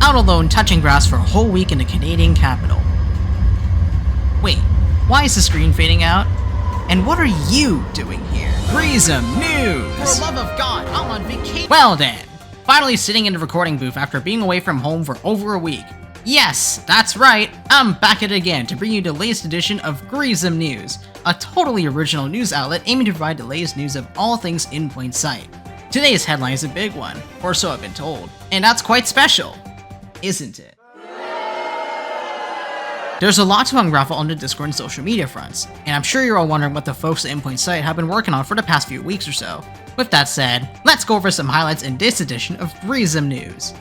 out alone touching grass for a whole week in the Canadian capital. Wait, why is the screen fading out? And what are you doing here? Greeism News! For the love of God, I'm on vacation! Well then, finally sitting in the recording booth after being away from home for over a week. Yes, that's right, I'm back at it again to bring you the latest edition of Greeism News, a totally original news outlet aiming to provide the latest news of all things in plain sight. Today's headline is a big one, or so I've been told, and that's quite special, isn't it? There's a lot to unravel on the Discord and social media fronts, and I'm sure you're all wondering what the folks at In Plain Sight have been working on for the past few weeks or so. With that said, let's go over some highlights in this edition of Greeism News.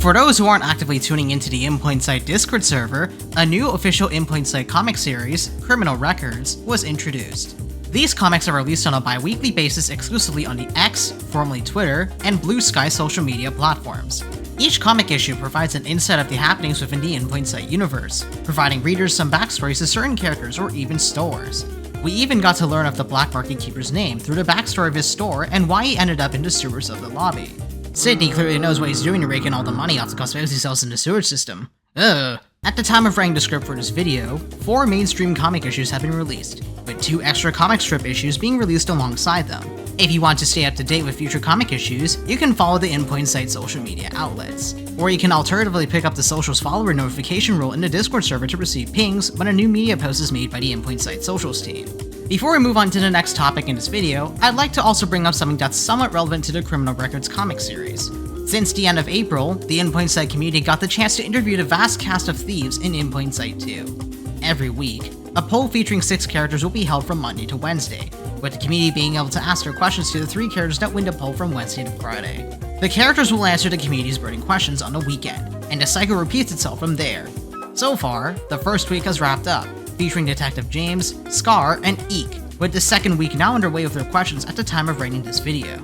For those who aren't actively tuning into the In Plain Sight Discord server, a new official In Plain Sight comic series, Criminal Records, was introduced. These comics are released on a bi-weekly basis exclusively on the X, formerly Twitter, and Blue Sky social media platforms. Each comic issue provides an insight of the happenings within the In Plain Sight universe, providing readers some backstories to certain characters or even stores. We even got to learn of the Black Market Keeper's name through the backstory of his store and why he ended up in the sewers of the lobby. Sydney clearly knows what he's doing to rake in all the money off the conspiracy cells in the sewage system. Ugh. At the time of writing the script for this video, 4 mainstream comic issues have been released, with 2 extra comic strip issues being released alongside them. If you want to stay up to date with future comic issues, you can follow the In Plain Sight social media outlets. Or you can alternatively pick up the socials follower notification rule in the Discord server to receive pings when a new media post is made by the In Plain Sight socials team. Before we move on to the next topic in this video, I'd like to also bring up something that's somewhat relevant to the Criminal Records comic series. Since the end of April, the In Plain Sight community got the chance to interview the vast cast of thieves in In Plain Sight 2. Every week, a poll featuring 6 characters will be held from Monday to Wednesday, with the community being able to ask their questions to the 3 characters that win the poll from Wednesday to Friday. The characters will answer the community's burning questions on the weekend, and the cycle repeats itself from there. So far, the first week has wrapped up, featuring Detective James, Scar, and Eek, with the second week now underway with their questions at the time of writing this video.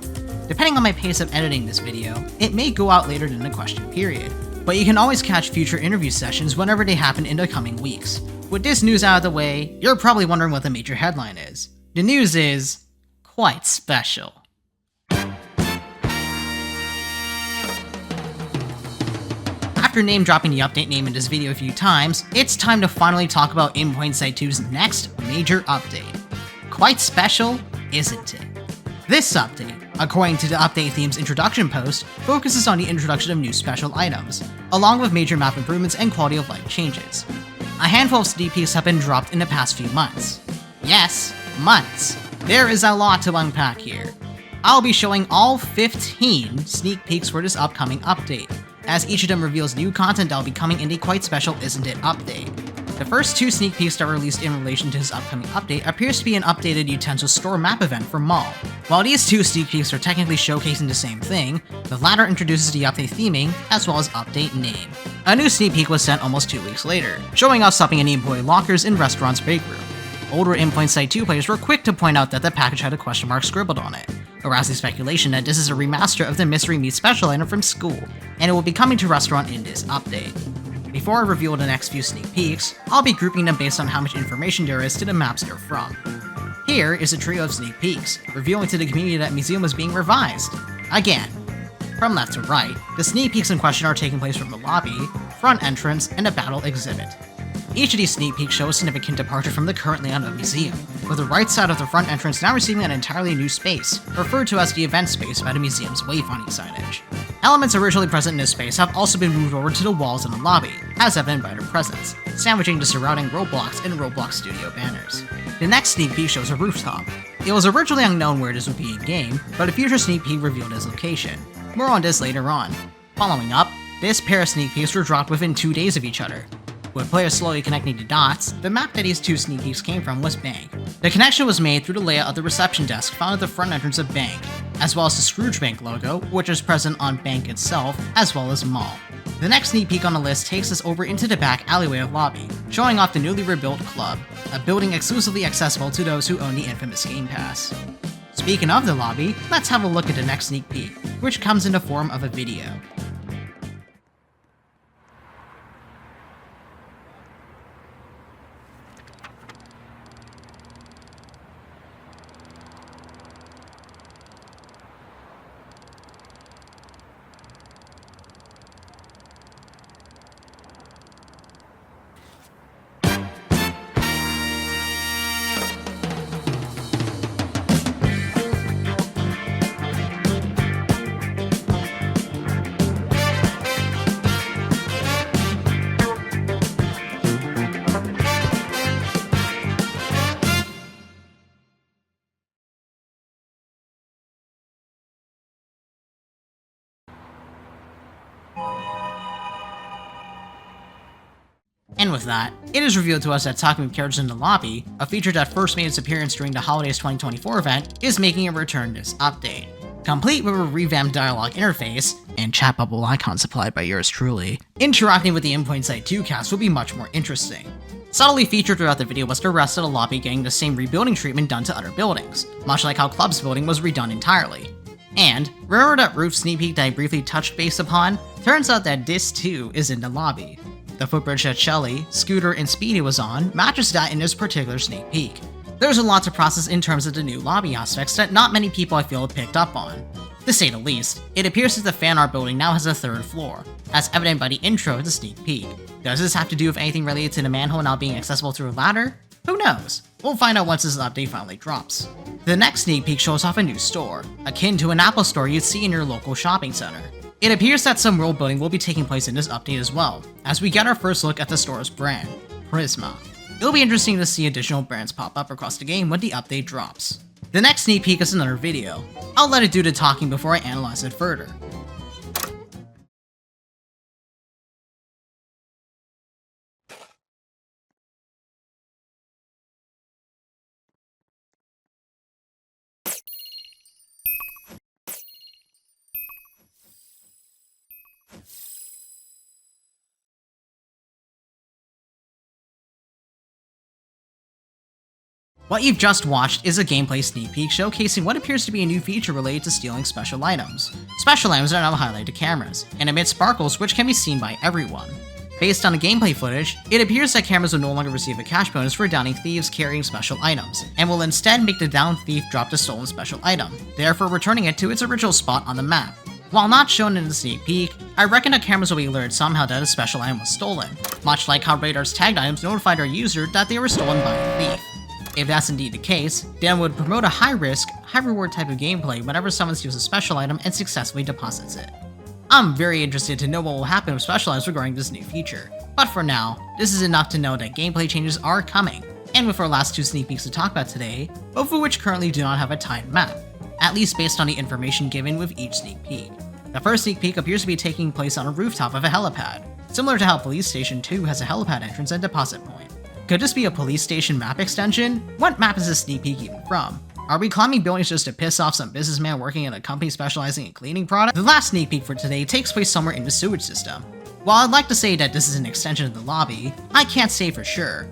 Depending on my pace of editing this video, it may go out later than the question period, but you can always catch future interview sessions whenever they happen in the coming weeks. With this news out of the way, you're probably wondering what the major headline is. The news is quite special. After name dropping the update name in this video a few times, it's time to finally talk about In Plain Sight 2's next major update. Quite special, isn't it? This update, according to the update theme's introduction post, focuses on the introduction of new special items, along with major map improvements and quality of life changes. A handful of sneak peeks have been dropped in the past few months. Yes, months. There is a lot to unpack here. I'll be showing all 15 sneak peeks for this upcoming update, as each of them reveals new content that'll be coming in the Quite Special Isn't It update. The first 2 sneak peeks that were released in relation to this upcoming update appears to be an updated utensil store map event for Mall. While these 2 sneak peeks are technically showcasing the same thing, the latter introduces the update theming as well as update name. A new sneak peek was sent almost 2 weeks later, showing us stopping in the employee lockers in restaurant's break room. Older In Plain Sight 2 players were quick to point out that the package had a question mark scribbled on it, arousing speculation that this is a remaster of the Mystery Meat special item from school, and it will be coming to restaurant in this update. Before I reveal the next few sneak peeks, I'll be grouping them based on how much information there is to the maps they're from. Here is a trio of sneak peeks, revealing to the community that museum was being revised. Again, from left to right, the sneak peeks in question are taking place from the lobby, front entrance, and a battle exhibit. Each of these sneak peeks show a significant departure from the current layout of the museum, with the right side of the front entrance now receiving an entirely new space, referred to as the event space by the museum's wayfinding signage. Elements originally present in this space have also been moved over to the walls in the lobby, as evident by their presence, sandwiching the surrounding Roblox and Roblox Studio banners. The next sneak peek shows a rooftop. It was originally unknown where this would be in-game, but a future sneak peek revealed its location. More on this later on. Following up, this pair of sneak peeks were dropped within 2 days of each other. With players slowly connecting the dots, the map that these 2 sneak peeks came from was Bank. The connection was made through the layout of the reception desk found at the front entrance of Bank, as well as the Scrooge Bank logo, which is present on Bank itself, as well as Mall. The next sneak peek on the list takes us over into the back alleyway of Lobby, showing off the newly rebuilt club, a building exclusively accessible to those who own the infamous Game Pass. Speaking of the lobby, let's have a look at the next sneak peek, which comes in the form of a video. And with that, it is revealed to us that talking with characters in the lobby, a feature that first made its appearance during the Holidays 2024 event, is making a return this update. Complete with a revamped dialogue interface, and chat bubble icons supplied by yours truly, interacting with the In Plain Sight 2 cast will be much more interesting. Subtly featured throughout the video was the rest of the lobby getting the same rebuilding treatment done to other buildings, much like how Club's building was redone entirely. And, remember that roof sneak peek that I briefly touched base upon? Turns out that this too is in the lobby. The footbridge that Shelly, Scooter, and Speedy was on matches that in this particular sneak peek. There's a lot to process in terms of the new lobby aspects that not many people I feel have picked up on. To say the least, it appears that the fan art building now has a third floor, as evident by the intro of the sneak peek. Does this have to do with anything related to the manhole now being accessible through a ladder? Who knows? We'll find out once this update finally drops. The next sneak peek shows off a new store, akin to an Apple store you'd see in your local shopping center. It appears that some world building will be taking place in this update as well, as we get our first look at the store's brand, Prisma. It'll be interesting to see additional brands pop up across the game when the update drops. The next sneak peek is another video. I'll let it do the talking before I analyze it further. What you've just watched is a gameplay sneak peek showcasing what appears to be a new feature related to stealing special items. Special items are now highlighted to cameras, and emit sparkles which can be seen by everyone. Based on the gameplay footage, it appears that cameras will no longer receive a cash bonus for downing thieves carrying special items, and will instead make the downed thief drop the stolen special item, therefore returning it to its original spot on the map. While not shown in the sneak peek, I reckon that cameras will be alerted somehow that a special item was stolen, much like how radar's tagged items notified our user that they were stolen by a thief. If that's indeed the case, then it would promote a high-risk, high-reward type of gameplay whenever someone steals a special item and successfully deposits it. I'm very interested to know what will happen with special items regarding this new feature, but for now, this is enough to know that gameplay changes are coming, and with our last two sneak peeks to talk about today, both of which currently do not have a timed map, at least based on the information given with each sneak peek. The first sneak peek appears to be taking place on a rooftop of a helipad, similar to how Police Station 2 has a helipad entrance and deposit point. Could this be a police station map extension? What map is this sneak peek even from? Are we climbing buildings just to piss off some businessman working at a company specializing in cleaning products? The last sneak peek for today takes place somewhere in the sewage system. While I'd like to say that this is an extension of the lobby, I can't say for sure.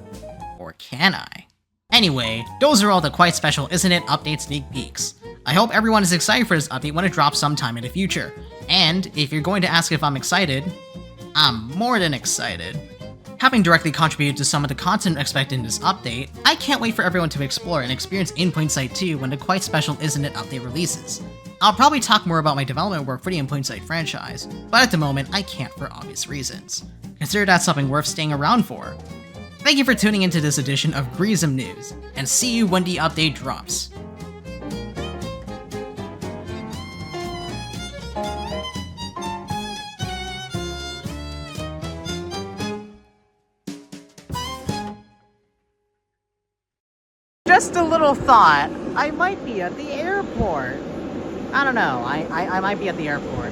Or can I? Anyway, those are all the quite special Isn't It update sneak peeks. I hope everyone is excited for this update when it drops sometime in the future. And if you're going to ask if I'm excited, I'm more than excited. Having directly contributed to some of the content expected in this update, I can't wait for everyone to explore and experience In Plain Sight 2 when the quite special Isn't It update releases. I'll probably talk more about my development work for the In Plain Sight franchise, but at the moment I can't for obvious reasons. Consider that something worth staying around for. Thank you for tuning into this edition of Greeism News, and see you when the update drops. Just a little thought, I might be at the airport. I don't know, I might be at the airport.